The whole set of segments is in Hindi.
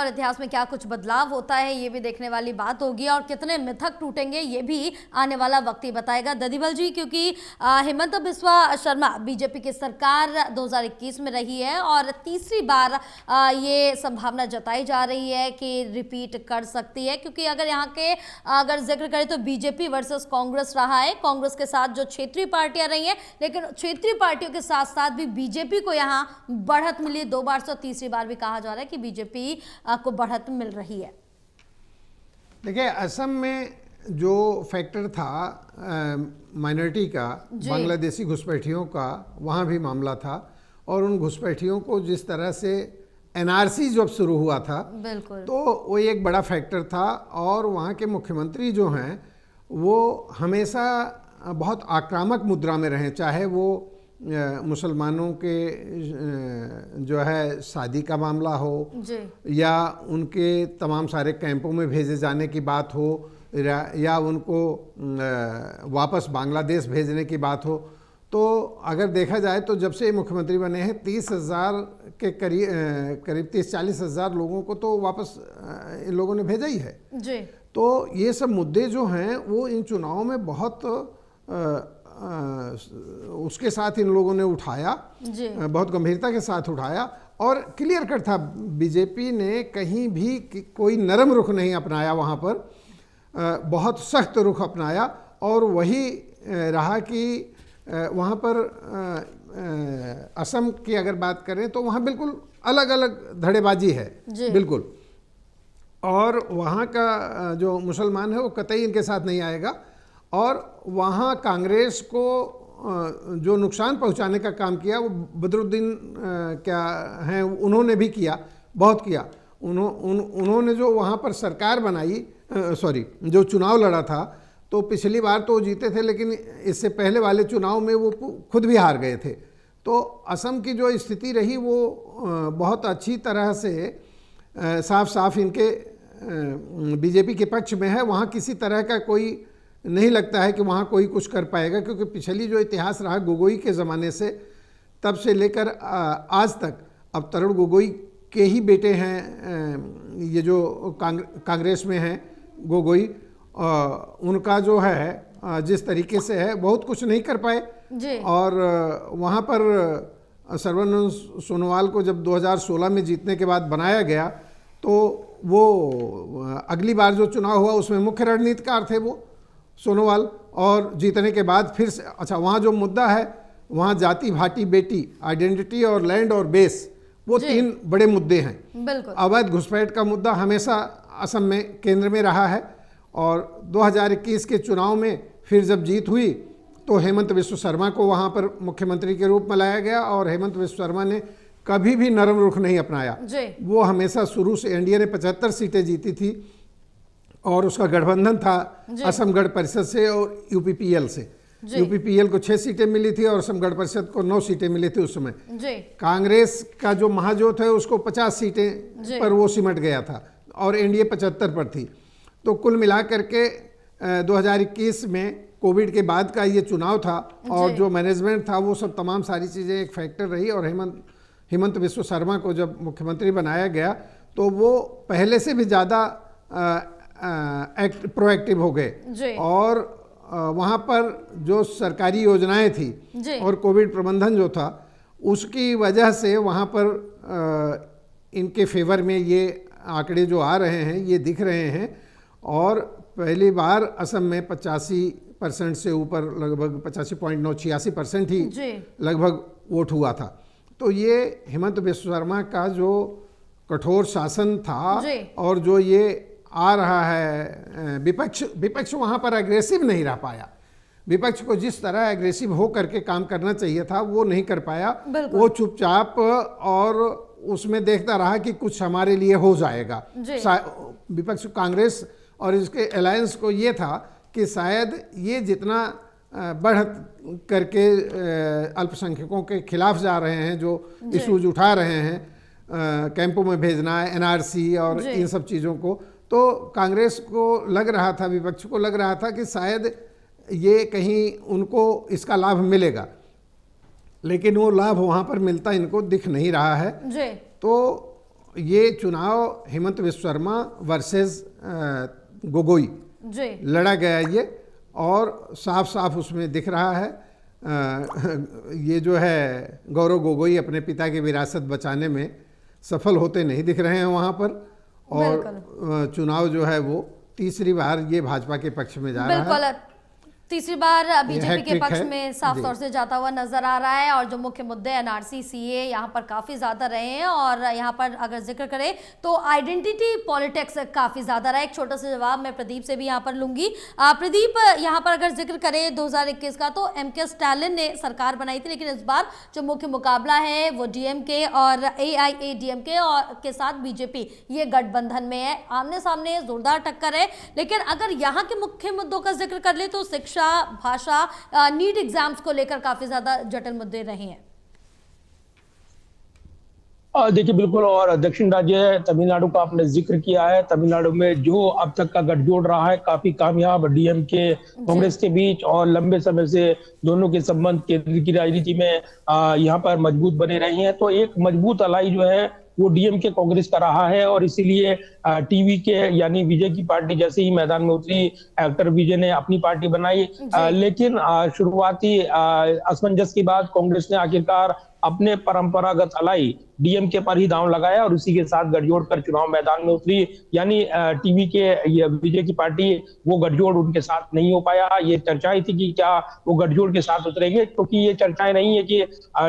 और इतिहास में क्या कुछ बदलाव होता है ये भी देखने वाली बात होगी, और कितने मिथक टूटेंगे ये भी आने वाला वक्त ही बताएगा ददीबल जी। क्योंकि हेमंत बिस्वा शर्मा बीजेपी की सरकार 2021 में रही है और तीसरी बार ये संभावना जताई जा रही है कि रिपीट कर सकती है। क्योंकि अगर यहाँ के अगर जिक्र करें तो बीजेपी वर्सेस कांग्रेस रहा है, कांग्रेस के साथ जो क्षेत्रीय पार्टियां रही हैं, लेकिन क्षेत्रीय पार्टियों के साथ साथ भी बीजेपी को यहाँ बढ़त मिली 2 बार से, तीसरी बार भी कहा जा रहा है कि बीजेपी को बढ़त मिल रही है। देखिए, असम में जो फैक्टर था माइनॉरिटी का, बांग्लादेशी घुसपैठियों का, वहाँ भी मामला था। और उन घुसपैठियों को जिस तरह से एनआरसी जब शुरू हुआ था, बिल्कुल, तो वो एक बड़ा फैक्टर था। और वहाँ के मुख्यमंत्री जो हैं वो हमेशा बहुत आक्रामक मुद्रा में रहे, चाहे वो मुसलमानों के जो है शादी का मामला हो या उनके तमाम सारे कैंपों में भेजे जाने की बात हो या उनको वापस बांग्लादेश भेजने की बात हो। तो अगर देखा जाए तो जब से मुख्यमंत्री बने हैं 30,000 के करीब 30-40 हज़ार लोगों को तो वापस इन लोगों ने भेजा ही है जी। तो ये सब मुद्दे जो हैं वो इन चुनावों में बहुत उसके साथ इन लोगों ने उठाया, बहुत गंभीरता के साथ उठाया। और क्लियर कट था, बीजेपी ने कहीं भी कोई नरम रुख नहीं अपनाया, वहाँ पर बहुत सख्त रुख अपनाया। और वही रहा कि वहाँ पर असम की अगर बात करें तो वहाँ बिल्कुल अलग अलग धड़ेबाजी है बिल्कुल। और वहाँ का जो मुसलमान है वो कतई इनके साथ नहीं आएगा। और वहाँ कांग्रेस को जो नुकसान पहुँचाने का काम किया वो बदरुद्दीन क्या हैं, उन्होंने भी किया, बहुत किया। उन्होंने जो वहाँ पर सरकार बनाई, जो चुनाव लड़ा था, तो पिछली बार तो जीते थे, लेकिन इससे पहले वाले चुनाव में वो खुद भी हार गए थे। तो असम की जो स्थिति रही वो बहुत अच्छी तरह से साफ साफ इनके बीजेपी के पक्ष में है। वहाँ किसी तरह का कोई नहीं लगता है कि वहाँ कोई कुछ कर पाएगा, क्योंकि पिछली जो इतिहास रहा गोगोई के ज़माने से, तब से लेकर आज तक, अब तरुण गोगोई के ही बेटे हैं ये जो कांग्रेस में हैं गोगोई, उनका जो है जिस तरीके से है बहुत कुछ नहीं कर पाए जी। और वहाँ पर सर्बानंद सोनोवाल को जब 2016 में जीतने के बाद बनाया गया तो वो अगली बार जो चुनाव हुआ उसमें मुख्य रणनीतिकार थे वो सोनोवाल। और जीतने के बाद फिर से, अच्छा, वहाँ जो मुद्दा है वहाँ जाति भाटी बेटी, आइडेंटिटी और लैंड और बेस, वो 3 बड़े मुद्दे हैं। अवैध घुसपैठ का मुद्दा हमेशा असम में केंद्र में रहा है। और 2021 के चुनाव में फिर जब जीत हुई तो हेमंत बिस्वा शर्मा को वहाँ पर मुख्यमंत्री के रूप में लाया गया। और हेमंत बिस्वा शर्मा ने कभी भी नरम रुख नहीं अपनाया। वो हमेशा शुरू से, एनडीए ने 75 सीटें जीती थी और उसका गठबंधन था असम गण परिषद से और यूपीपीएल से। यूपीपीएल को 6 सीटें मिली थी और असम गण परिषद को 9 सीटें मिली थी उस समय। कांग्रेस का जो महाजोत है उसको 50 सीटें पर वो सिमट गया था और एनडीए 75 पर थी। तो कुल मिलाकर के 2021 में कोविड के बाद का ये चुनाव था और जो मैनेजमेंट था वो सब तमाम सारी चीज़ें एक फैक्टर रही। और हेमंत बिस्वा शर्मा को जब मुख्यमंत्री बनाया गया तो वो पहले से भी ज़्यादा प्रोएक्टिव हो गए। और वहाँ पर जो सरकारी योजनाएं थी और कोविड प्रबंधन जो था उसकी वजह से वहाँ पर इनके फेवर में ये आंकड़े जो आ रहे हैं ये दिख रहे हैं। और पहली बार असम में 85% से ऊपर, लगभग 85.9-86% ही लगभग वोट हुआ था। तो ये हेमंत बिस्वा शर्मा का जो कठोर शासन था और जो ये आ रहा है विपक्ष वहाँ पर एग्रेसिव नहीं रह पाया। विपक्ष को जिस तरह एग्रेसिव हो करके काम करना चाहिए था वो नहीं कर पाया। वो चुपचाप और उसमें देखता रहा कि कुछ हमारे लिए हो जाएगा। विपक्ष कांग्रेस और इसके अलायंस को ये था कि शायद ये जितना बढ़त करके अल्पसंख्यकों के खिलाफ जा रहे हैं, जो इश्यूज उठा रहे हैं, कैंपों में भेजना, एनआरसी और इन सब चीज़ों को, तो कांग्रेस को लग रहा था, विपक्ष को लग रहा था कि शायद ये कहीं उनको इसका लाभ मिलेगा, लेकिन वो लाभ वहाँ पर मिलता इनको दिख नहीं रहा है। तो ये चुनाव हेमंत बिस्वा शर्मा वर्सेस गोगोई जी लड़ा गया ये, और साफ साफ उसमें दिख रहा है ये जो है गौरव गोगोई अपने पिता की विरासत बचाने में सफल होते नहीं दिख रहे हैं वहाँ पर, और चुनाव जो है वो तीसरी बार ये भाजपा के पक्ष में जा रहा है। बिल्कुल तीसरी बार बीजेपी के हैट्रिक पक्ष है। में साफ जी। तौर से जाता हुआ नजर आ रहा है, और जो मुख्य मुद्दे एनआरसी सीए यहाँ पर काफी ज्यादा रहे हैं, और यहाँ पर अगर जिक्र करें तो आइडेंटिटी पॉलिटिक्स काफी ज्यादा रहा है। एक छोटा सा जवाब मैं प्रदीप से भी यहाँ पर लूंगी। प्रदीप, यहाँ पर अगर जिक्र करें 2021 का, तो एमके स्टालिन ने सरकार बनाई थी, लेकिन इस बार जो मुख्य मुकाबला है वो डीएमके और एआईएडीएमके और के साथ बीजेपी, ये गठबंधन में है, आमने सामने जोरदार टक्कर है। लेकिन अगर यहाँ के मुख्य मुद्दों का जिक्र कर ले तो शिक्षा, भाषा, नीट एग्जाम्स को लेकर काफी ज्यादा जटिल मुद्दे रहे हैं। देखिए बिल्कुल, और दक्षिण राज्य तमिलनाडु का आपने जिक्र किया है। तमिलनाडु में जो अब तक का गठजोड़ रहा है काफी कामयाब, डीएमके कांग्रेस के बीच, और लंबे समय से दोनों के संबंध केंद्र की राजनीति में यहाँ पर मजबूत बने रहे हैं। तो एक मजबूत अलाई जो है वो डीएमके कांग्रेस का रहा है, और इसीलिए टीवी के यानी विजय की पार्टी जैसे ही मैदान में उतरी, एक्टर विजय ने अपनी पार्टी बनाई। लेकिन शुरुआती असमंजस के बाद कांग्रेस ने आखिरकार अपने परंपरागत अलाई डीएमके पर ही दांव लगाया और उसी के साथ गठजोड़ कर चुनाव मैदान में उतरी। यानी टीवी के विजय की पार्टी, वो गठजोड़ उनके साथ नहीं हो पाया। ये चर्चाएं थी कि क्या वो गठजोड़ के साथ उतरेंगे, क्योंकि ये चर्चाएं नहीं है कि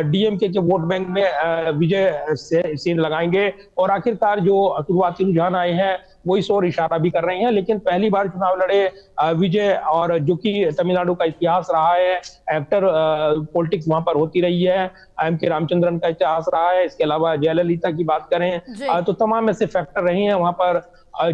डीएमके के वोट बैंक में विजय सेन लगाएंगे। और आखिरकार जो शुरुआती रुझान आए हैं वो इस ओर इशारा भी कर रहे हैं। लेकिन पहली बार चुनाव लड़े विजय, और जो कि तमिलनाडु का इतिहास रहा है, एक्टर पॉलिटिक्स वहां पर होती रही है, एम.के. रामचंद्रन का इतिहास रहा है, इसके अलावा जयललिता की बात करें तो तमाम ऐसे फैक्टर रहे हैं वहां पर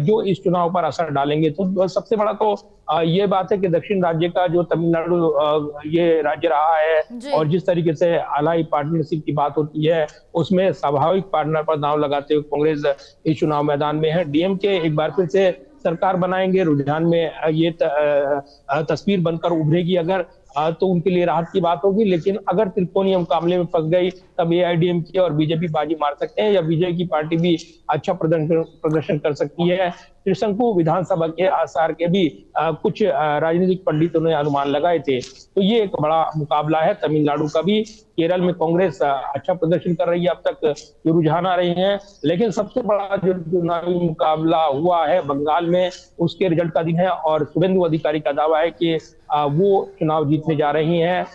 जो इस चुनाव पर असर डालेंगे। तो सबसे बड़ा तो ये बात है कि दक्षिण राज्य का जो तमिलनाडु ये राज्य रहा है, और जिस तरीके से अलाई पार्टनरशिप की बात होती है उसमें स्वाभाविक पार्टनर पर दांव लगाते हुए कांग्रेस इस चुनाव मैदान में है। डीएमके एक बार फिर से सरकार बनाएंगे, रुझान में ये तस्वीर बनकर उभरेगी अगर, तो उनके लिए राहत की बात होगी। लेकिन अगर त्रिकोणीय मुकाबले में फंस गई तब एआईएडीएमके और बीजेपी बाजी मार सकते हैं, या बीजेपी की पार्टी भी अच्छा प्रदर्शन कर सकती है। त्रिशंकु विधानसभा के आसार के भी कुछ राजनीतिक पंडितों ने अनुमान लगाए थे। तो ये एक बड़ा मुकाबला है तमिलनाडु का भी। केरल में कांग्रेस अच्छा प्रदर्शन कर रही है, अब तक जो रुझान आ रहे हैं। लेकिन सबसे बड़ा जो चुनावी मुकाबला हुआ है बंगाल में, उसके रिजल्ट का दिन है, और शुभेंदु अधिकारी का दावा है कि वो चुनाव जीतने जा रही हैं।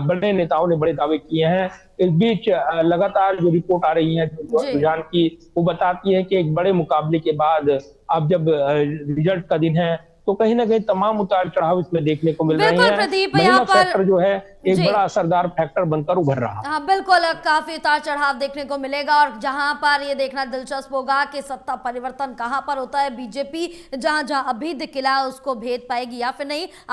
बड़े नेताओं ने बड़े दावे किए हैं। इस बीच लगातार जो रिपोर्ट आ रही है रुझान की, वो बताती है कि एक बड़े मुकाबले के बाद अब जब रिजल्ट का दिन है तो कहीं ना कहीं तमाम उतार चढ़ाव इसमें देखने को मिल रहे हैं। प्रदीप, महिला फैक्टर जो है एक बड़ा असरदार फैक्टर बनकर उभर रहा है। हाँ बिल्कुल, काफी उतार चढ़ाव देखने को मिलेगा, और जहां पर ये देखना दिलचस्प होगा कि सत्ता परिवर्तन कहां पर होता है। बीजेपी जहां जहां अभी दिखला उसको भेद पाएगी या फिर नहीं।